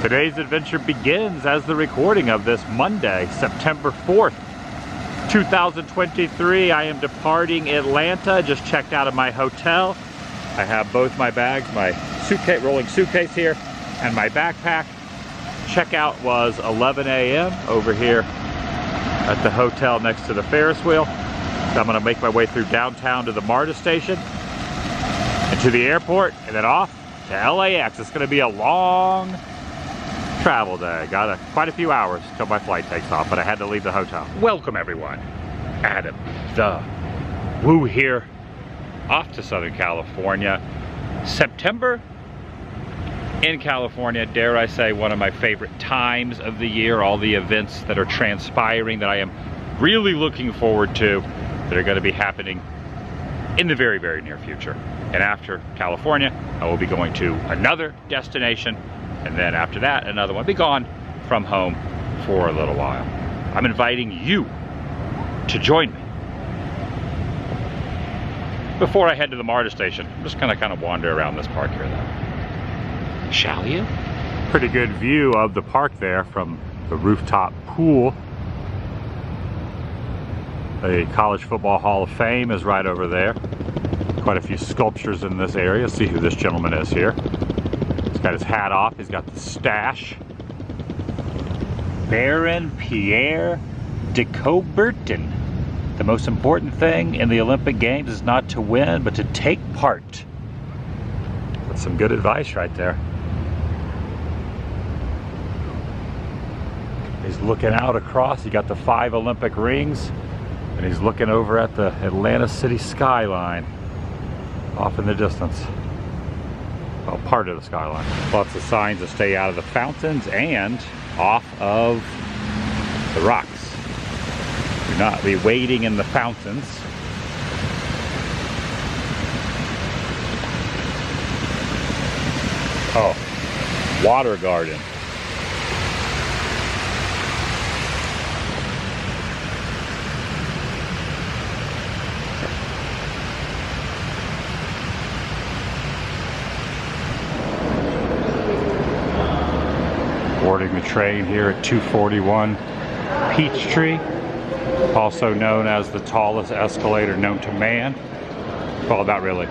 Today's adventure begins as the recording of this Monday, September 4th, 2023. I am departing Atlanta, just checked out of my hotel. I have both my bags, my suitcase, rolling suitcase here, and my backpack. Checkout was 11 a.m. over here at the hotel next to the Ferris wheel. So I'm gonna make my way through downtown to the MARTA station and to the airport and then off to LAX. It's gonna be a long travel day. Got quite a few hours till my flight takes off, but I had to leave the hotel. Welcome everyone. Adam the Woo here, off to Southern California. September in California, dare I say, one of my favorite times of the year. All the events that are transpiring that I am really looking forward to that are going to be happening in the very, very near future. And after California, I will be going to another destination, and then after that, another one. Be gone from home for a little while. I'm inviting you to join me. Before I head to the MARTA station, I'm just gonna kind of wander around this park here though. Shall you? Pretty good view of the park there from the rooftop pool. The College Football Hall of Fame is right over there. Quite a few sculptures in this area. Let's see who this gentleman is here. He's got his hat off, he's got the stash. Baron Pierre de Coubertin. The most important thing in the Olympic Games is not to win, but to take part. That's some good advice right there. He's looking out across, he got the 5 Olympic rings, and he's looking over at the Atlanta city skyline off in the distance. Well, part of the skyline. Lots of signs to stay out of the fountains and off of the rocks. Do not be wading in the fountains. Oh, water garden. Boarding the train here at 241 Peachtree, also known as the tallest escalator known to man. Well, not really.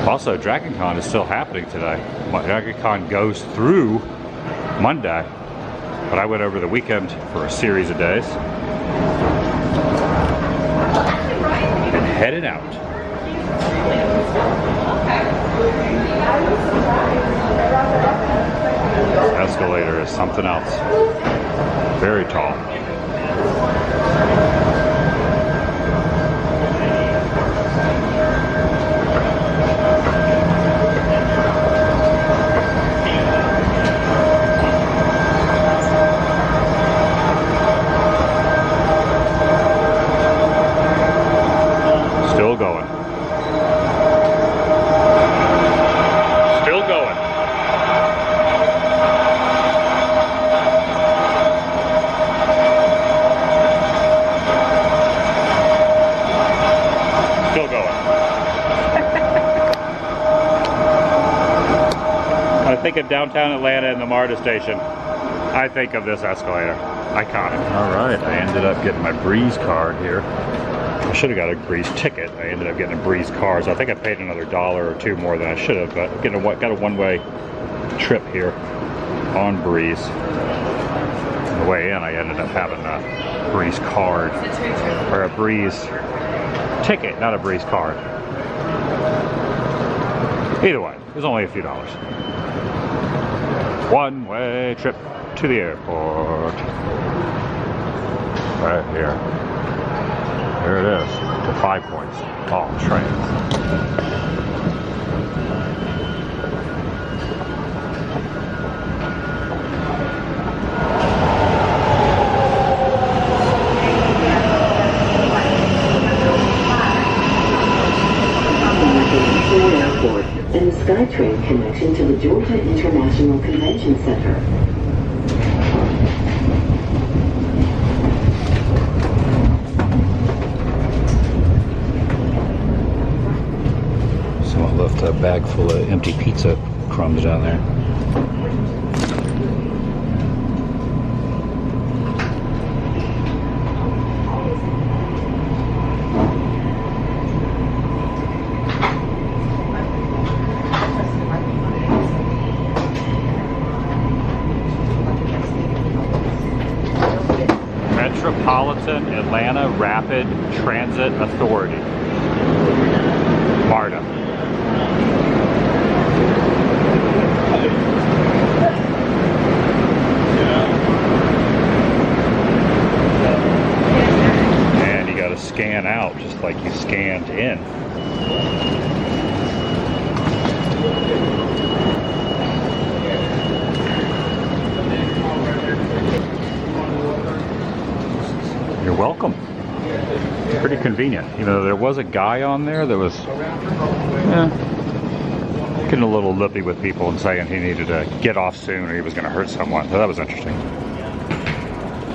Also, DragonCon is still happening today. DragonCon goes through Monday, but I went over the weekend for a series of days. And headed out. This escalator is something else. Very tall. Still going. Still going. Still going. When I think of downtown Atlanta and the MARTA station, I think of this escalator. Iconic. All right, I ended up getting my Breeze card here. I should have got a Breeze ticket. I ended up getting a Breeze card, so I think I paid another $1 or $2 more than I should have, but got a one-way trip here on Breeze. On the way in, I ended up having a Breeze card, or a Breeze ticket, not a Breeze card. Either way, it was only a few dollars. One-way trip to the airport. Right here. There it is, to 5 Points, all trains. Airport and the SkyTrain connection to the Georgia International Convention Center. Someone left a bag full of empty pizza crumbs down there. Metropolitan Atlanta Rapid Transit Authority. MARTA. And you gotta scan out just like you scanned in. You're welcome. Pretty convenient. You know, there was a guy on there that was getting a little lippy with people and saying he needed to get off soon or he was going to hurt someone. So that was interesting.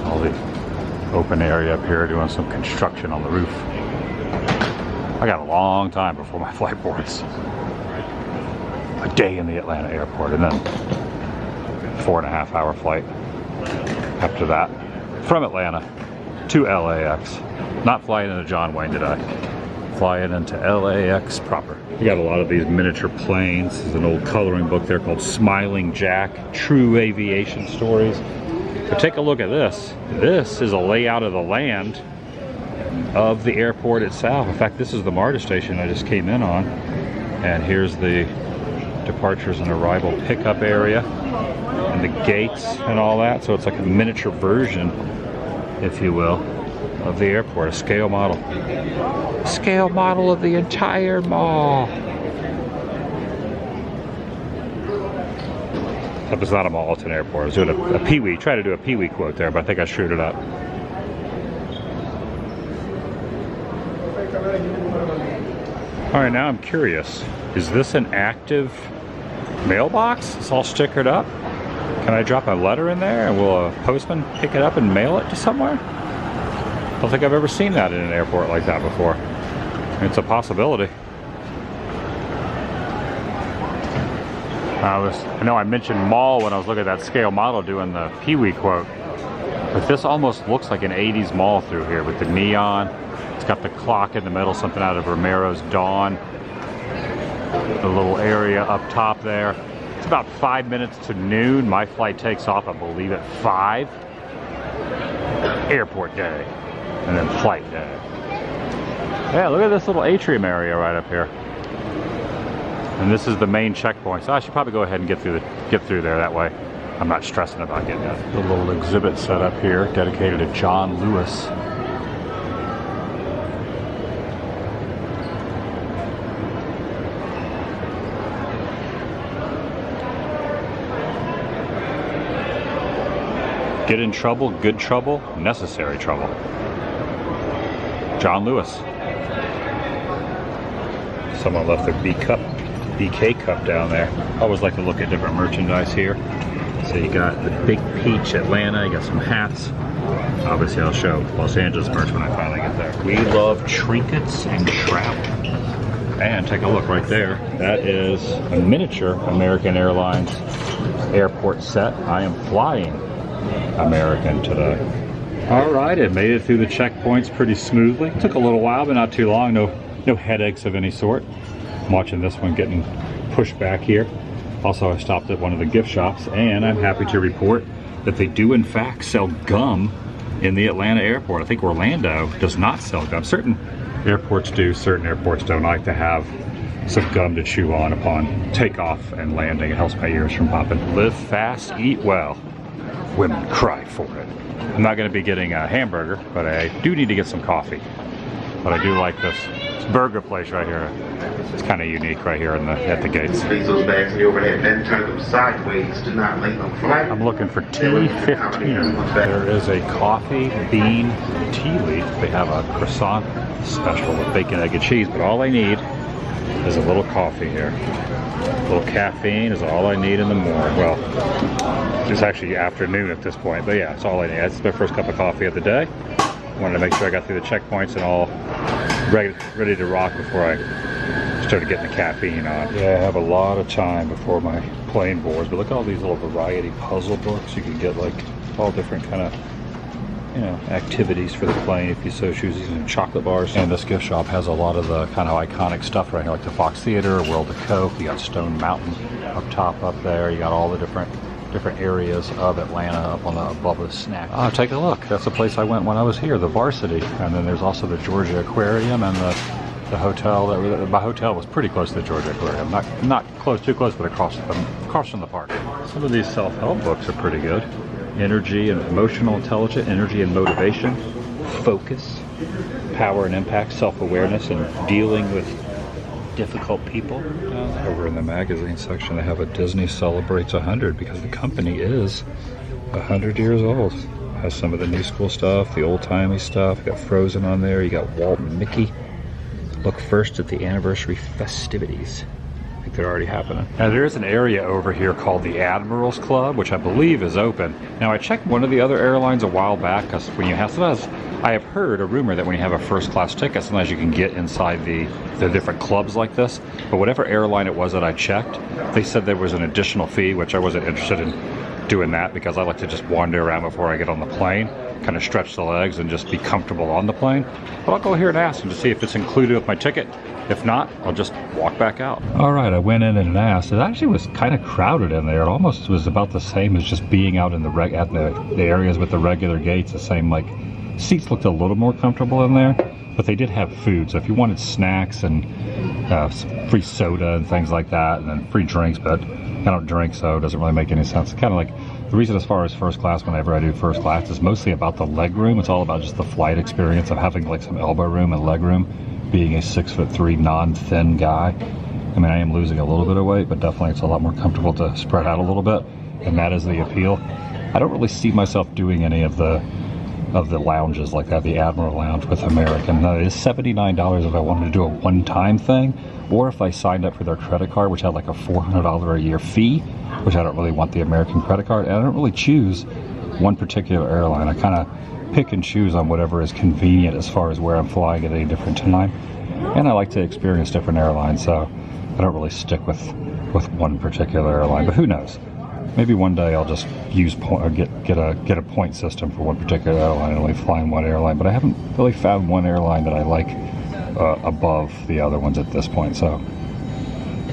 All the open area up here doing some construction on the roof. I got a long time before my flight boards. A day in the Atlanta airport and then 4.5 hour flight after that from Atlanta to LAX. Not flying into John Wayne today. Flying into LAX proper. We got a lot of these miniature planes. There's an old coloring book there called Smiling Jack, True Aviation Stories. But take a look at this. This is a layout of the land of the airport itself. In fact, this is the MARTA station I just came in on. And here's the departures and arrival pickup area and the gates and all that. So it's like a miniature version, if you will, of the airport, a scale model. Scale model of the entire mall. Except it's not a mall, it's an airport. I was doing a Pee-wee, try to do a Pee-wee quote there, but I think I screwed it up. Alright, now I'm curious. Is this an active mailbox? It's all stickered up? Can I drop a letter in there and will a postman pick it up and mail it to somewhere? I don't think I've ever seen that in an airport like that before. It's a possibility. I know I mentioned mall when I was looking at that scale model doing the Pee-wee quote. But this almost looks like an 80s mall through here with the neon. It's got the clock in the middle, something out of Romero's Dawn. The little area up top there. It's about 5 minutes to noon. My flight takes off, I believe, at 5. Airport day. And then flight day. Yeah, look at this little atrium area right up here. And this is the main checkpoint. So I should probably go ahead and get through there that way. I'm not stressing about getting that. The little exhibit set up here dedicated to John Lewis. Get in trouble, good trouble, necessary trouble. John Lewis. Someone left their BK cup down there. I always like to look at different merchandise here. So you got the Big Peach Atlanta, you got some hats. Obviously I'll show Los Angeles merch when I finally get there. We love trinkets and travel. And take a look right there. That is a miniature American Airlines airport set. I am flying American today. All right, it made it through the checkpoints pretty smoothly. Took a little while, but not too long. No headaches of any sort. I'm watching this one getting pushed back here. Also, I stopped at one of the gift shops, and I'm happy to report that they do in fact sell gum in the Atlanta airport. I think Orlando does not sell gum. Certain airports do, certain airports don't. I like to have some gum to chew on upon takeoff and landing. It helps my ears from popping. Live fast, eat well. Women cry for it. I'm not going to be getting a hamburger, but I do need to get some coffee. But I do like this burger place right here. It's kind of unique right here at the gates. Place those bags in the overhead bin, turn them sideways to not late on flight. I'm looking for T15. There is a coffee bean tea leaf. They have a croissant special with bacon, egg, and cheese, but all I need is a little coffee here. A little caffeine is all I need in the morning. Well, it's actually afternoon at this point, but yeah, it's all I need. That's my first cup of coffee of the day. Wanted to make sure I got through the checkpoints and all ready to rock before I started getting the caffeine on. Yeah, I have a lot of time before my plane boards, but look at all these little variety puzzle books. You can get like all different kind of, you know, activities for the plane if you so choose. These are chocolate bars. And this gift shop has a lot of the kind of iconic stuff right here, like the Fox Theater, World of Coke. You got Stone Mountain up top up there. You got all the different different areas of Atlanta up on the above the snack. Take a look. That's the place I went when I was here, the Varsity. And then there's also the Georgia Aquarium and the hotel. My hotel was pretty close to the Georgia Aquarium. Not close, too close, but across from the park. Some of these self-help books are pretty good. Energy and emotional intelligence, energy and motivation, focus, power and impact, self-awareness, and dealing with difficult people. Over in the magazine section, they have a Disney celebrates 100 because the company is 100 years old. Has some of the new school stuff, the old-timey stuff. You got Frozen on there. You got Walt and Mickey. Look first at the anniversary festivities. I think they're already happening. Now there's an area over here called the Admirals Club, which I believe is open. Now I checked one of the other airlines a while back because when you have sometimes I have heard a rumor that when you have a first class ticket, sometimes you can get inside the different clubs like this. But whatever airline it was that I checked, they said there was an additional fee, which I wasn't interested in doing that because I like to just wander around before I get on the plane, kind of stretch the legs and just be comfortable on the plane. But I'll go here and ask them to see if it's included with my ticket. If not, I'll just walk back out. All right, I went in and asked. It actually was kind of crowded in there. It almost was about the same as just being out in the areas with the regular gates. The same, like, seats looked a little more comfortable in there, but they did have food. So if you wanted snacks and free soda and things like that, and then free drinks, but I don't drink, so it doesn't really make any sense. Kind of like the reason as far as first class, whenever I do first class, is mostly about the leg room. It's all about just the flight experience of having like some elbow room and leg room, being a 6'3" non-thin guy. I mean, I am losing a little bit of weight, but definitely it's a lot more comfortable to spread out a little bit, and that is the appeal. I don't really see myself doing any of the lounges like that, the Admiral Lounge with American. It is $79 if I wanted to do a one-time thing, or if I signed up for their credit card, which had like a $400 a year fee, which I don't really want the American credit card, and I don't really choose one particular airline. I kind of pick and choose on whatever is convenient as far as where I'm flying at any different time, and I like to experience different airlines, so I don't really stick with one particular airline, but who knows? Maybe one day I'll just use get a point system for one particular airline and only fly in one airline. But I haven't really found one airline that I like above the other ones at this point. So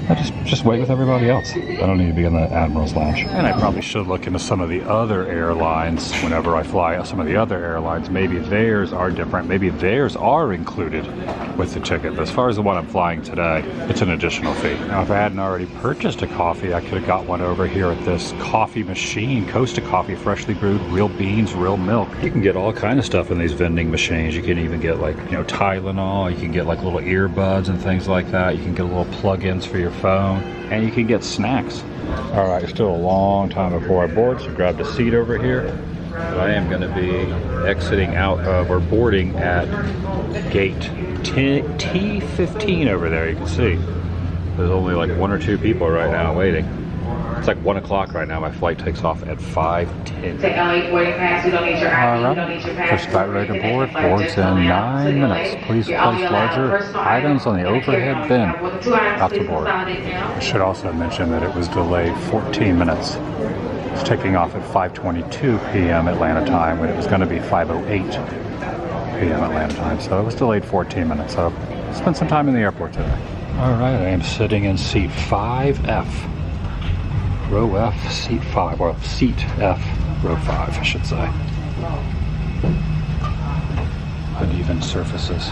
I just wait with everybody else. I don't need to be in the Admiral's Lounge. And I probably should look into some of the other airlines whenever I fly. Some of the other airlines, maybe theirs are different. Maybe theirs are included with the ticket. But as far as the one I'm flying today, it's an additional fee. Now, if I hadn't already purchased a coffee, I could have got one over here at this coffee machine. Costa Coffee, freshly brewed, real beans, real milk. You can get all kind of stuff in these vending machines. You can even get like, Tylenol. You can get like little earbuds and things like that. You can get little plug-ins for your phone, and you can get snacks. All right, it's still a long time before I board, so grabbed a seat over here. But I am going to be exiting out of, or boarding at gate T15 over there. You can see there's only like one or two people right now waiting. It's like 1 o'clock right now. My flight takes off at 5:10. Take LA boarding pass. You don't need your ID. You don't need your pass. Just about ready to board. Boards in 9 minutes. Please place larger items on the overhead bin. Out to board. I should also mention that it was delayed 14 minutes. It's taking off at 5:22 p.m. Atlanta time when it was going to be 5:08 p.m. Atlanta time. So it was delayed 14 minutes. So spent some time in the airport today. All right, I am sitting in seat 5F. Row F, seat 5, or seat F, row 5, I should say. Uneven surfaces.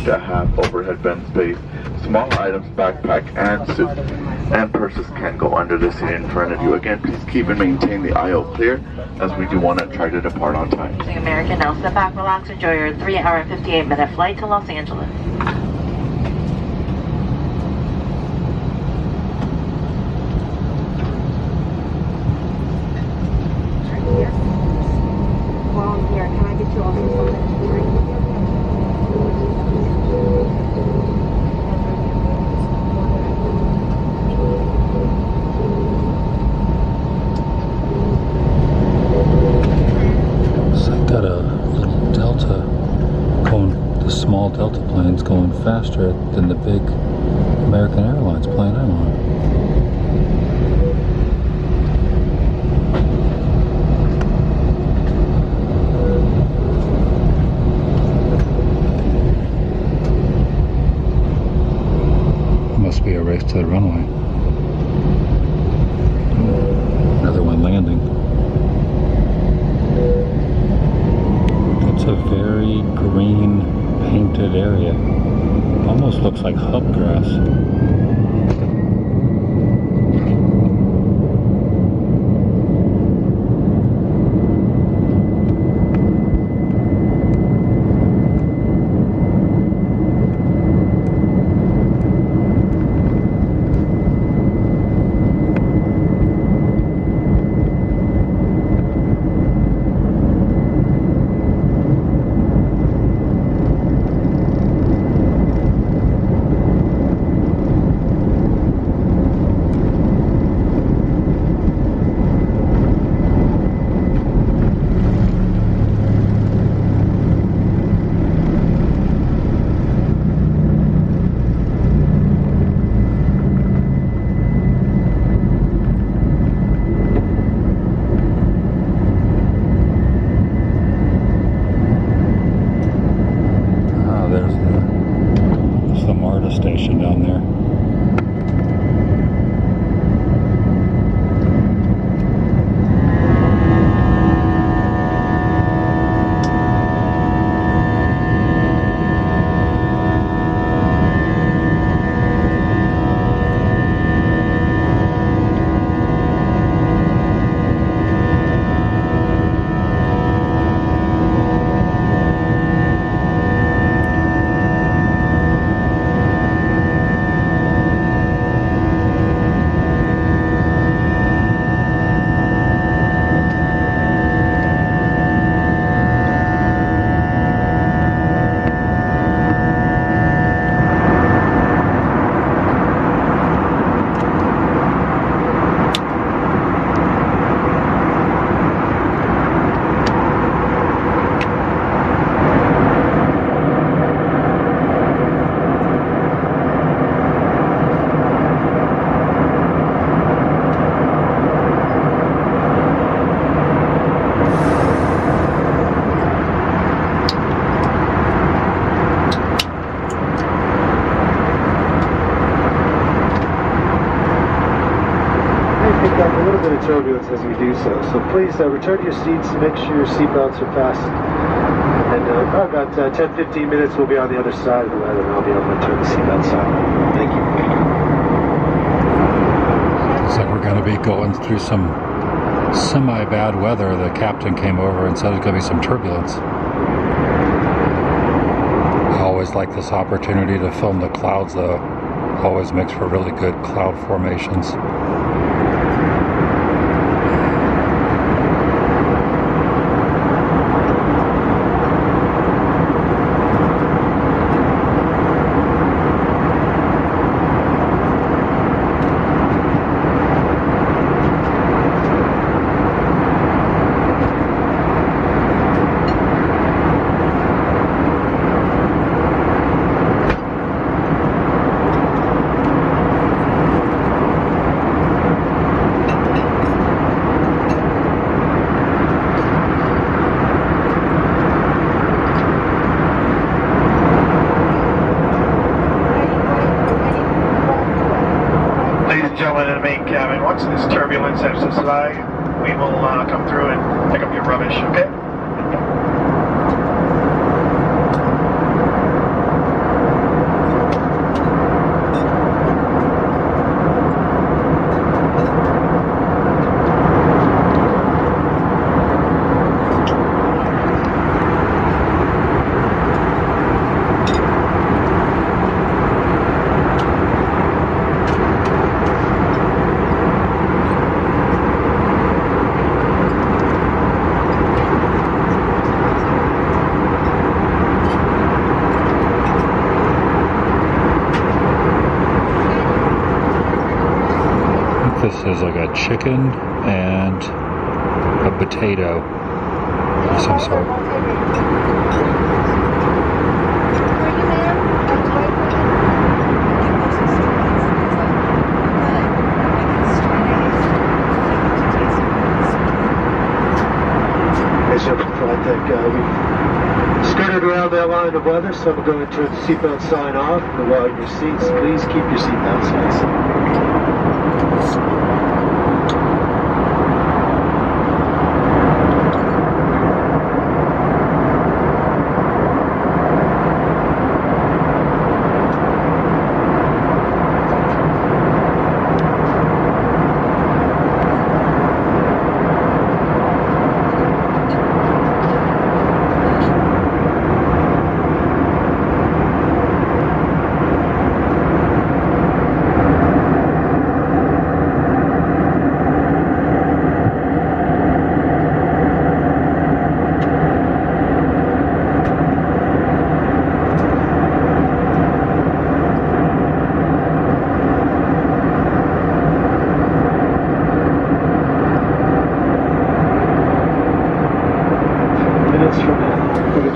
To have overhead bin space, small items, backpack, and suit, and purses can go under the seat in front of you. Again, please keep and maintain the aisle clear, as we do want to try to depart on time. American, now sit back, relax, enjoy your 3-hour and 58-minute flight to Los Angeles. Well, here, can I get you also something to drink? So I got a little Delta going, the small Delta plane's going faster than the big American Airlines plane I'm on. Must be a race to the runway. Another one landing. It's a very green painted area. Almost looks like hub grass. There's the MARTA station down there. Turbulence as we do so please return to your seats, make sure your seatbelts are fastened, and probably about 10-15 minutes we'll be on the other side of the weather and I'll be able to turn the seatbelts on. Thank you. Looks like we're going to be going through some semi-bad weather. The captain came over and said there's going to be some turbulence. I always like this opportunity to film the clouds though. Always makes for really good cloud formations. Once this turbulence has subsided, we will come through and pick up your rubbish, okay? This is like a chicken and a potato of some sort. sign of weather, so I'm going to turn the seatbelt sign off. And while in your seats, please keep your seatbelts fastened.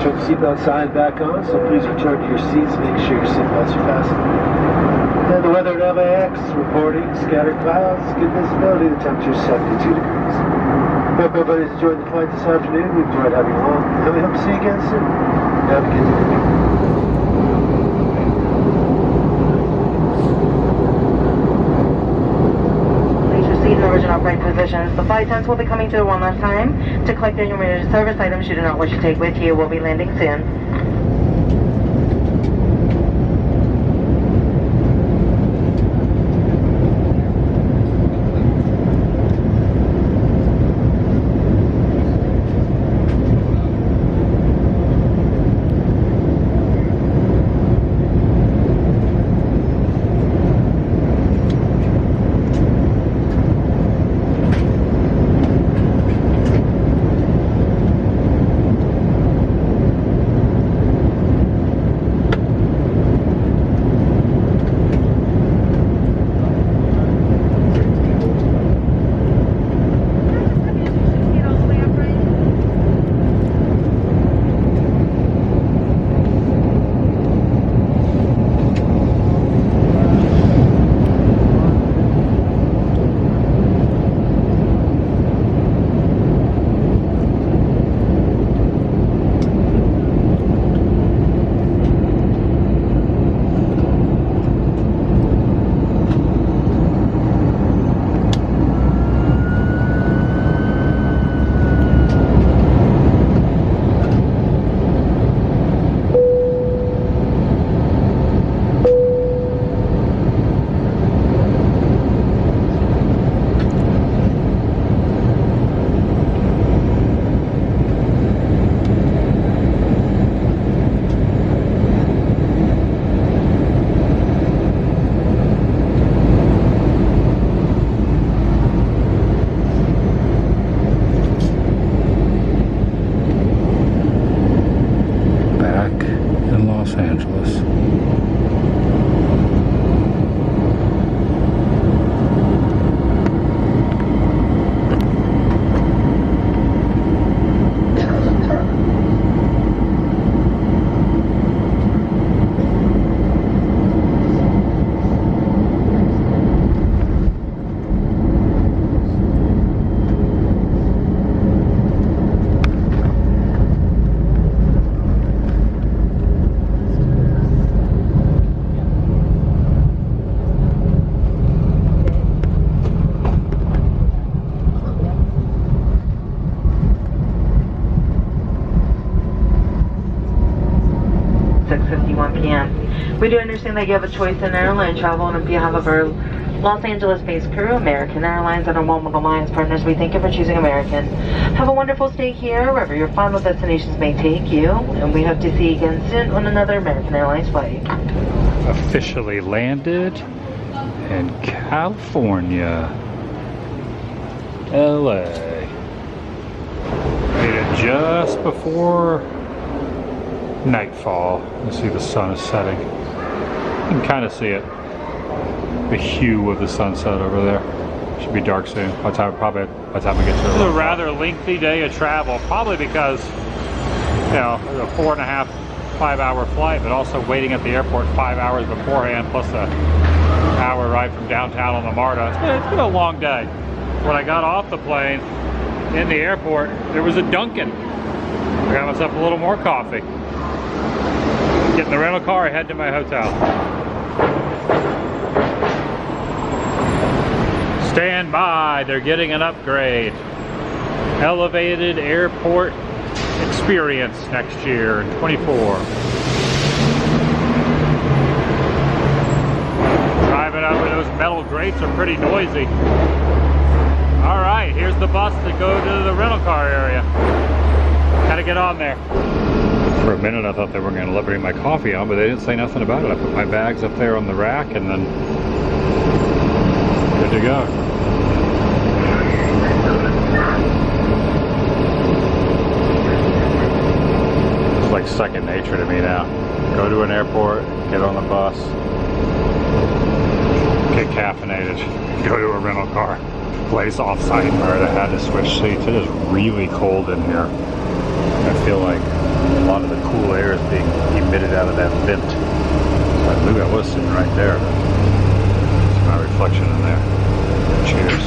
Turn the seatbelt sign back on, so please return to your seats. Make sure your seatbelts are fastened. And the weather at LAX reporting scattered clouds, good visibility. The temperature is 72 degrees. Hope everybody's enjoyed the flight this afternoon. We've enjoyed having you along, and we hope to see you again soon. Have a good day. Original flight positions. The flight attendants will be coming to one last time to collect any emergency service items you do not wish to take with you. We'll be landing soon. Los Angeles. We do understand that you have a choice in airline travel, and on behalf of our Los Angeles-based crew, American Airlines, and our One Alliance partners, we thank you for choosing American. Have a wonderful stay here, wherever your final destinations may take you, and we hope to see you again soon on another American Airlines flight. Officially landed in California, LA. Made it just before nightfall. You see the sun is setting. You can kind of see it. The hue of the sunset over there. Should be dark soon. By the time we get to it. It was a rather lengthy day of travel, probably because, you know, it was a 4.5, 5-hour flight, but also waiting at the airport 5 hours beforehand, plus an hour ride from downtown on the MARTA. It's been a long day. When I got off the plane in the airport, there was a Dunkin'. I got myself a little more coffee. Get in the rental car, head to my hotel. Stand by, they're getting an upgrade. Elevated airport experience next year in 24. Driving over those metal grates are pretty noisy. Alright, here's the bus to go to the rental car area. Gotta get on there. For a minute I thought they were going to let me my coffee on, but they didn't say nothing about it. I put my bags up there on the rack and then good to go. It's like second nature to me now. Go to an airport, get on the bus, get caffeinated, go to a rental car. Place off-site where I had to switch seats. It is really cold in here. I feel like a lot of the cool air is being emitted out of that vent. So I knew I was sitting right there. It's my reflection in there. Cheers.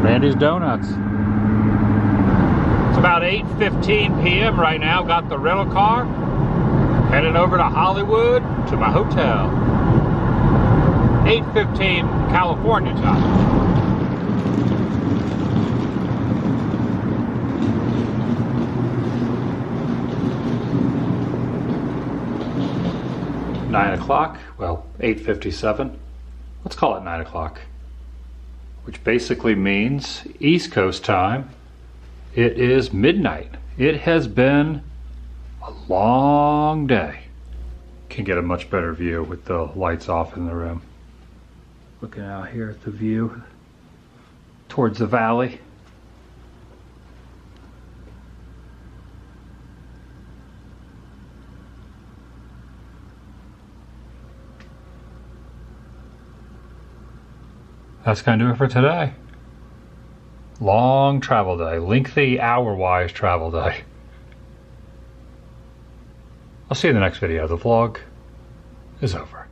Randy's Donuts. It's about 8:15 p.m. right now. Got the rental car. Headed over to Hollywood to my hotel. 8:15 California time. Nine o'clock. Well, 8:57. Let's call it 9 o'clock. Which basically means East Coast time. It is midnight. It has been a long day. Can get a much better view with the lights off in the room. Looking out here at the view towards the valley. That's going to do it for today. Long travel day, lengthy hour-wise travel day. I'll see you in the next video. The vlog is over.